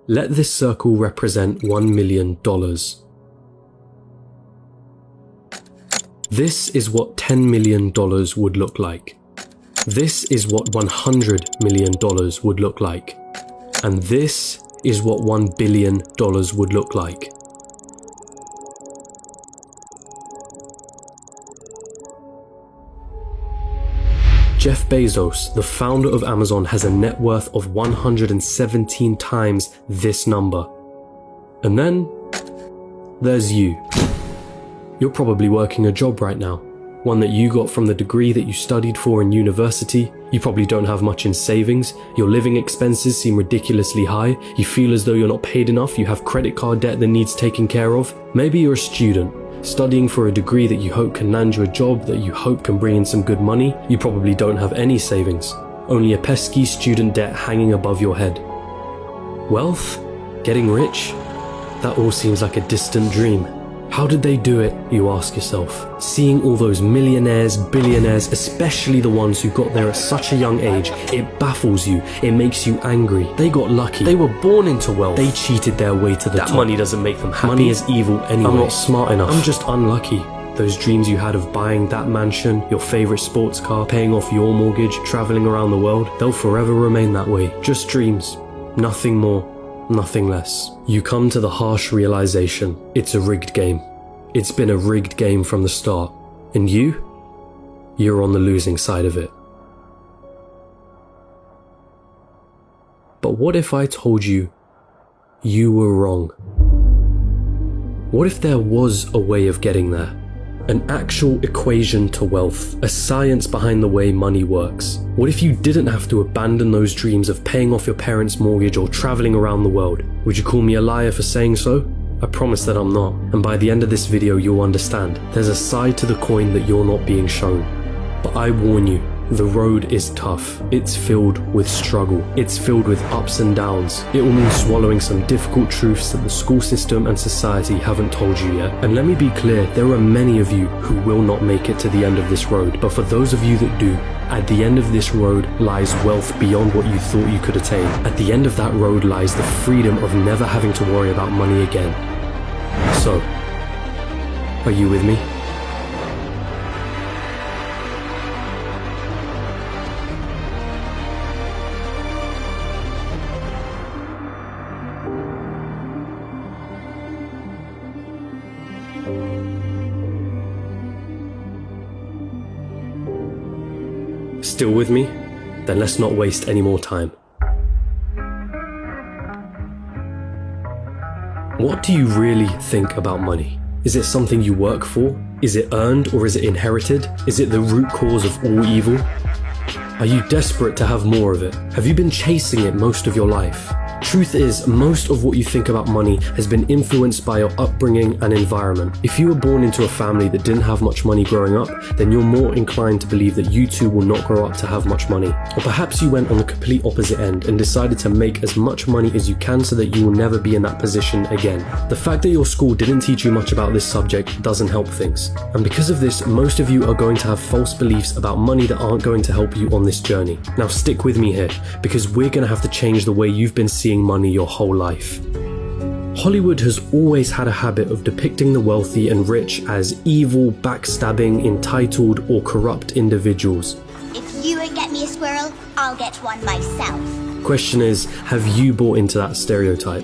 Let this circle represent $1 million. This is what $10 million would look like. This is what $100 million would look like. And this is what $1 billion would look like. Jeff Bezos, the founder of Amazon, has a net worth of 117 times this number. And then there's you. You're probably working a job right now, one that you got from the degree that you studied for in university. You probably don't have much in savings, your living expenses seem ridiculously high, you feel as though you're not paid enough, you have credit card debt that needs taken care of. Maybe you're a student, studying for a degree that you hope can land you a job that you hope can bring in some good money. You probably don't have any savings, only a pesky student debt hanging above your head. Wealth? Getting rich? That all seems like a distant dream. How did they do it, you ask yourself? Seeing all those millionaires, billionaires, especially the ones who got there at such a young age, it baffles you, it makes you angry. They got lucky. They were born into wealth. They cheated their way to the top. That money doesn't make them happy. Money is evil anyway. I'm not smart enough. I'm just unlucky. Those dreams you had of buying that mansion, your favorite sports car, paying off your mortgage, traveling around the world, they'll forever remain that way. Just dreams. Nothing more. Nothing less. You come to the harsh realization, it's a rigged game. It's been a rigged game from the start. And you're on the losing side of it. But what if I told you you were wrong? What if there was a way of getting there? An actual equation to wealth, a science behind the way money works. What if you didn't have to abandon those dreams of paying off your parents' mortgage or traveling around the world? Would you call me a liar for saying so? I promise that I'm not, and by the end of this video you'll understand. There's a side to the coin that you're not being shown. But I warn you, the road is tough. It's filled with struggle. It's filled with ups and downs. It will mean swallowing some difficult truths that the school system and society haven't told you yet. And let me be clear, there are many of you who will not make it to the end of this road. But for those of you that do, at the end of this road lies wealth beyond what you thought you could attain. At the end of that road lies the freedom of never having to worry about money again. So, are you with me? Still with me? Then let's not waste any more time. What do you really think about money? Is it something you work for? Is it earned or is it inherited? Is it the root cause of all evil? Are you desperate to have more of it? Have you been chasing it most of your life? Truth is, most of what you think about money has been influenced by your upbringing and environment. If you were born into a family that didn't have much money growing up, then you're more inclined to believe that you too will not grow up to have much money. Or perhaps you went on the complete opposite end and decided to make as much money as you can so that you will never be in that position again. The fact that your school didn't teach you much about this subject doesn't help things. And because of this, most of you are going to have false beliefs about money that aren't going to help you on this journey. Now stick with me here, because we're going to have to change the way you've been seeing money your whole life. Hollywood has always had a habit of depicting the wealthy and rich as evil, backstabbing, entitled, or corrupt individuals. If you won't get me a squirrel, I'll get one myself. Question is, have you bought into that stereotype?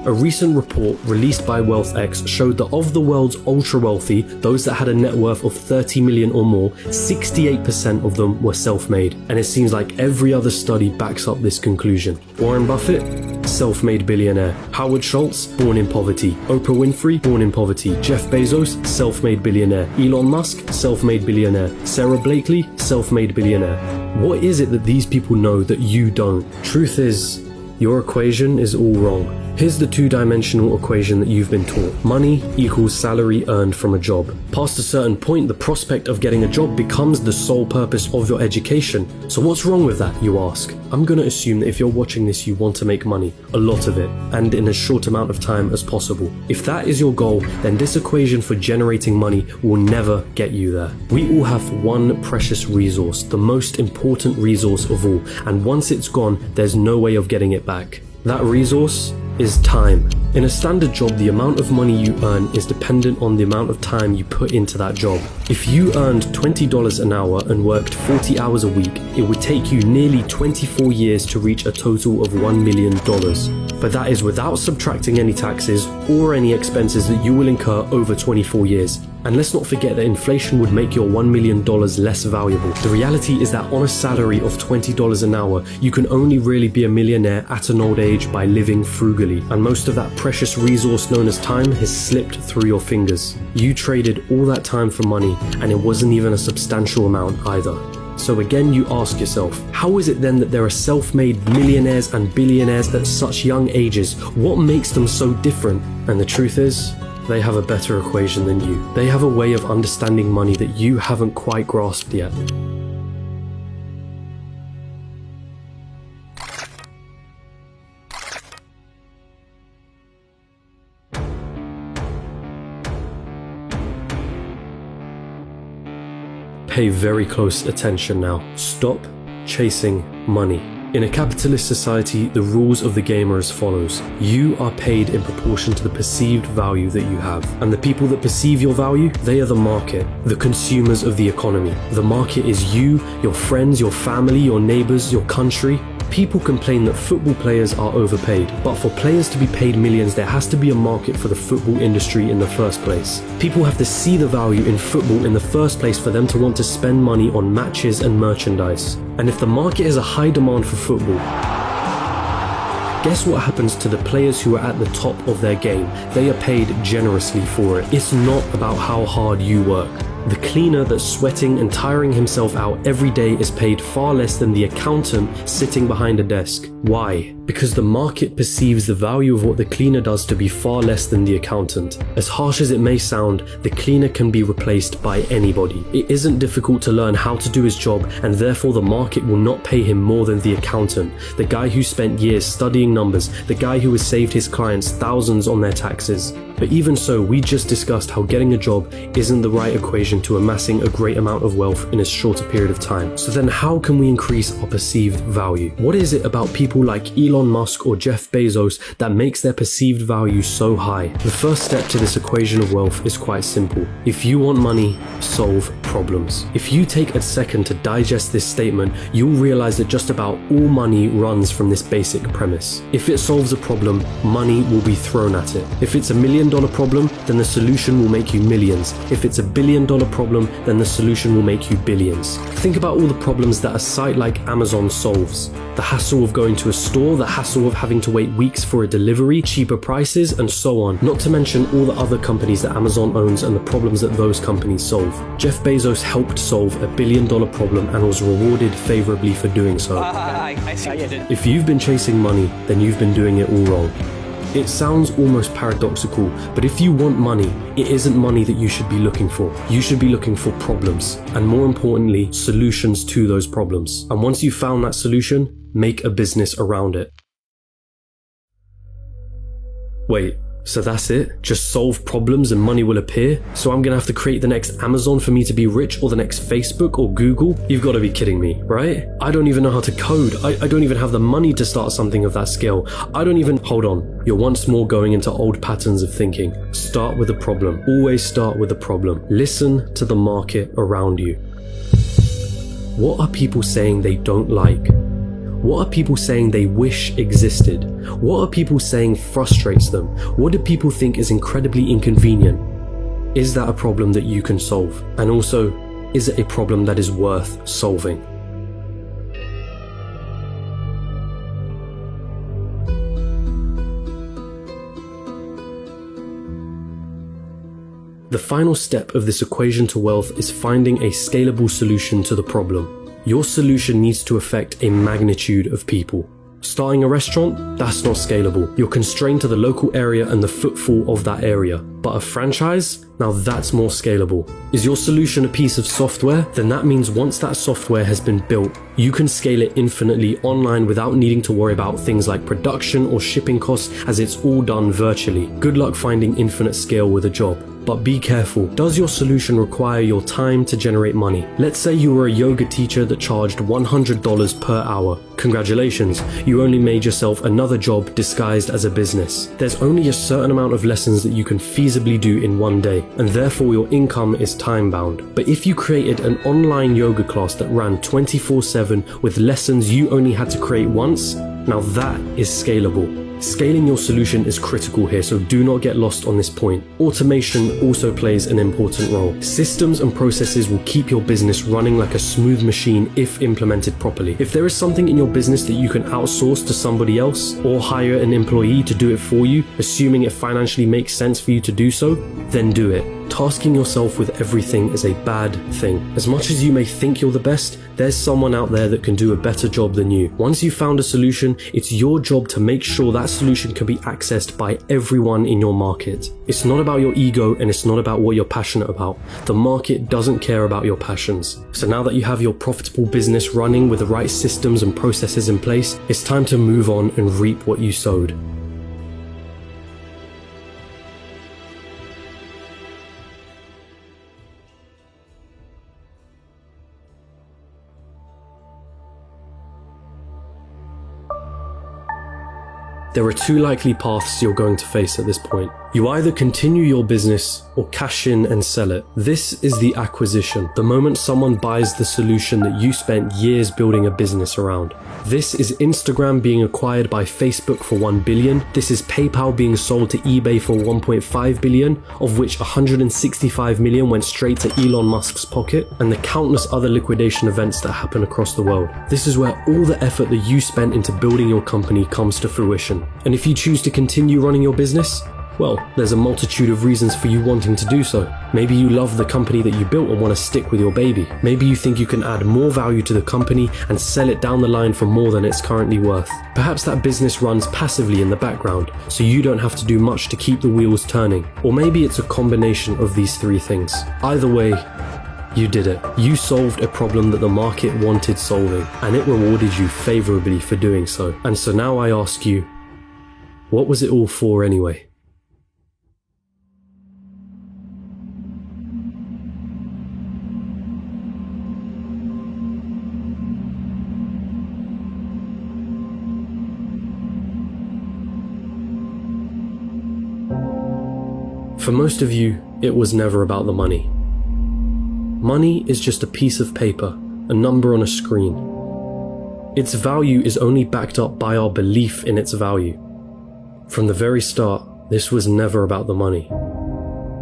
A recent report released by WealthX showed that of the world's ultra-wealthy, those that had a net worth of 30 million or more, 68% of them were self-made. And it seems like every other study backs up this conclusion. Warren Buffett? Self-made billionaire. Howard Schultz? Born in poverty. Oprah Winfrey? Born in poverty. Jeff Bezos? Self-made billionaire. Elon Musk? Self-made billionaire. Sarah Blakely? Self-made billionaire. What is it that these people know that you don't? Truth is, your equation is all wrong. Here's the two-dimensional equation that you've been taught. Money equals salary earned from a job. Past a certain point, the prospect of getting a job becomes the sole purpose of your education. So what's wrong with that, you ask? I'm going to assume that if you're watching this, you want to make money, a lot of it, and in as short amount of time as possible. If that is your goal, then this equation for generating money will never get you there. We all have one precious resource, the most important resource of all, and once it's gone, there's no way of getting it back. That resource is time. In a standard job, the amount of money you earn is dependent on the amount of time you put into that job. If you earned $20 an hour and worked 40 hours a week, it would take you nearly 24 years to reach a total of $1 million. But that is without subtracting any taxes or any expenses that you will incur over 24 years. And let's not forget that inflation would make your $1 million less valuable. The reality is that on a salary of $20 an hour, you can only really be a millionaire at an old age by living frugally. And most of that precious resource known as time has slipped through your fingers. You traded all that time for money, and it wasn't even a substantial amount either. So again, you ask yourself, how is it then that there are self-made millionaires and billionaires at such young ages? What makes them so different? And the truth is, they have a better equation than you. They have a way of understanding money that you haven't quite grasped yet. Pay very close attention now. Stop chasing money. In a capitalist society, the rules of the game are as follows. You are paid in proportion to the perceived value that you have. And the people that perceive your value, they are the market, the consumers of the economy. The market is you, your friends, your family, your neighbors, your country. People complain that football players are overpaid, but for players to be paid millions, there has to be a market for the football industry in the first place. People have to see the value in football in the first place for them to want to spend money on matches and merchandise. And if the market has a high demand for football, guess what happens to the players who are at the top of their game? They are paid generously for it. It's not about how hard you work. The cleaner that's sweating and tiring himself out every day is paid far less than the accountant sitting behind a desk. Why? Because the market perceives the value of what the cleaner does to be far less than the accountant. As harsh as it may sound, the cleaner can be replaced by anybody. It isn't difficult to learn how to do his job, and therefore the market will not pay him more than the accountant, the guy who spent years studying numbers, the guy who has saved his clients thousands on their taxes. But even so, we just discussed how getting a job isn't the right equation to amassing a great amount of wealth in a shorter period of time. So then how can we increase our perceived value? What is it about people like Elon Musk or Jeff Bezos that makes their perceived value so high? The first step to this equation of wealth is quite simple. If you want money, solve problems. If you take a second to digest this statement, you'll realize that just about all money runs from this basic premise. If it solves a problem, money will be thrown at it. If it's $1 million problem, then the solution will make you millions. If it's $1 billion problem, then the solution will make you billions. Think about all the problems that a site like Amazon solves. The hassle of going to a store, the hassle of having to wait weeks for a delivery, cheaper prices, and so on. Not to mention all the other companies that Amazon owns and the problems that those companies solve. Jeff Bezos helped solve $1 billion problem and was rewarded favorably for doing so. I see what you did. If you've been chasing money, then you've been doing it all wrong. It sounds almost paradoxical, but if you want money, it isn't money that you should be looking for. You should be looking for problems, and more importantly, solutions to those problems. And once you've found that solution, make a business around it. Wait, so that's it? Just solve problems and money will appear? So I'm gonna have to create the next Amazon for me to be rich, or the next Facebook or Google? You've gotta be kidding me, right? I don't even know how to code. I don't even have the money to start something of that scale. Hold on. You're once more going into old patterns of thinking. Start with a problem. Always start with a problem. Listen to the market around you. What are people saying they don't like? What are people saying they wish existed? What are people saying frustrates them? What do people think is incredibly inconvenient? Is that a problem that you can solve? And also, is it a problem that is worth solving? The final step of this equation to wealth is finding a scalable solution to the problem. Your solution needs to affect a magnitude of people. Starting a restaurant? That's not scalable. You're constrained to the local area and the footfall of that area. But a franchise? Now that's more scalable. Is your solution a piece of software? Then that means once that software has been built, you can scale it infinitely online without needing to worry about things like production or shipping costs, as it's all done virtually. Good luck finding infinite scale with a job. But be careful. Does your solution require your time to generate money? Let's say you were a yoga teacher that charged $100 per hour. Congratulations, you only made yourself another job disguised as a business. There's only a certain amount of lessons that you can feasibly do in one day, and therefore your income is time-bound. But if you created an online yoga class that ran 24/7 with lessons you only had to create once, now that is scalable. Scaling your solution is critical here, so do not get lost on this point. Automation also plays an important role. Systems and processes will keep your business running like a smooth machine if implemented properly. If there is something in your business that you can outsource to somebody else or hire an employee to do it for you, assuming it financially makes sense for you to do so, then do it. Tasking yourself with everything is a bad thing. As much as you may think you're the best, there's someone out there that can do a better job than you. Once you've found a solution, it's your job to make sure that solution can be accessed by everyone in your market. It's not about your ego and it's not about what you're passionate about. The market doesn't care about your passions. So now that you have your profitable business running with the right systems and processes in place, it's time to move on and reap what you sowed. There are two likely paths you're going to face at this point. You either continue your business or cash in and sell it. This is the acquisition, the moment someone buys the solution that you spent years building a business around. This is Instagram being acquired by Facebook for $1 billion. This is PayPal being sold to eBay for $1.5 billion, of which $165 million went straight to Elon Musk's pocket, and the countless other liquidation events that happen across the world. This is where all the effort that you spent into building your company comes to fruition. And if you choose to continue running your business, well, there's a multitude of reasons for you wanting to do so. Maybe you love the company that you built and want to stick with your baby. Maybe you think you can add more value to the company and sell it down the line for more than it's currently worth. Perhaps that business runs passively in the background, so you don't have to do much to keep the wheels turning. Or maybe it's a combination of these three things. Either way, you did it. You solved a problem that the market wanted solving, and it rewarded you favorably for doing so. And so now I ask you, what was it all for anyway? For most of you, it was never about the money. Money is just a piece of paper, a number on a screen. Its value is only backed up by our belief in its value. From the very start, this was never about the money.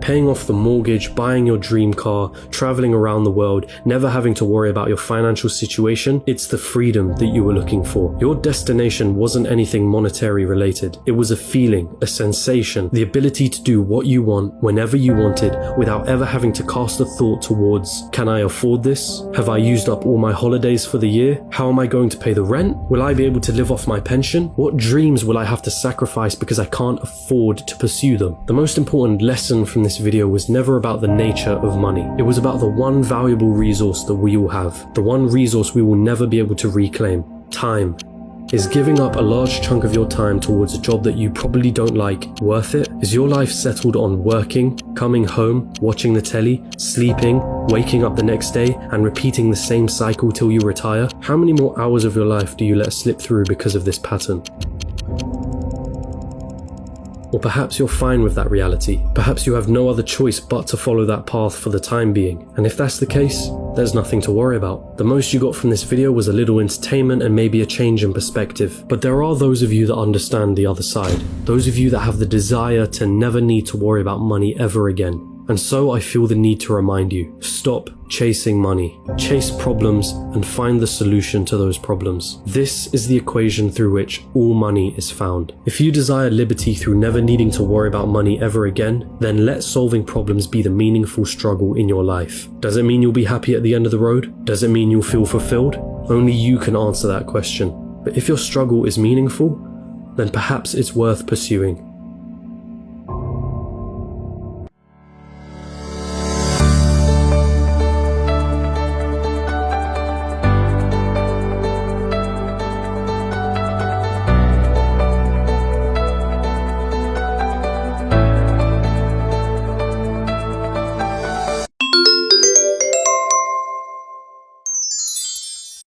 Paying off the mortgage, buying your dream car, traveling around the world, never having to worry about your financial situation, it's the freedom that you were looking for. Your destination wasn't anything monetary related. It was a feeling, a sensation, the ability to do what you want whenever you wanted without ever having to cast a thought towards, can I afford this? Have I used up all my holidays for the year? How am I going to pay the rent? Will I be able to live off my pension? What dreams will I have to sacrifice because I can't afford to pursue them? The most important lesson from this video was never about the nature of money. It was about the one valuable resource that we all have, the one resource we will never be able to reclaim: time. Is giving up a large chunk of your time towards a job that you probably don't like worth it? Is your life settled on working, coming home, watching the telly, sleeping, waking up the next day, and repeating the same cycle till you retire? How many more hours of your life do you let slip through because of this pattern? Or perhaps you're fine with that reality. Perhaps you have no other choice but to follow that path for the time being. And if that's the case, there's nothing to worry about. The most you got from this video was a little entertainment and maybe a change in perspective. But there are those of you that understand the other side. Those of you that have the desire to never need to worry about money ever again. And so I feel the need to remind you, stop chasing money. Chase problems and find the solution to those problems. This is the equation through which all money is found. If you desire liberty through never needing to worry about money ever again, then let solving problems be the meaningful struggle in your life. Does it mean you'll be happy at the end of the road? Does it mean you'll feel fulfilled? Only you can answer that question. But if your struggle is meaningful, then perhaps it's worth pursuing.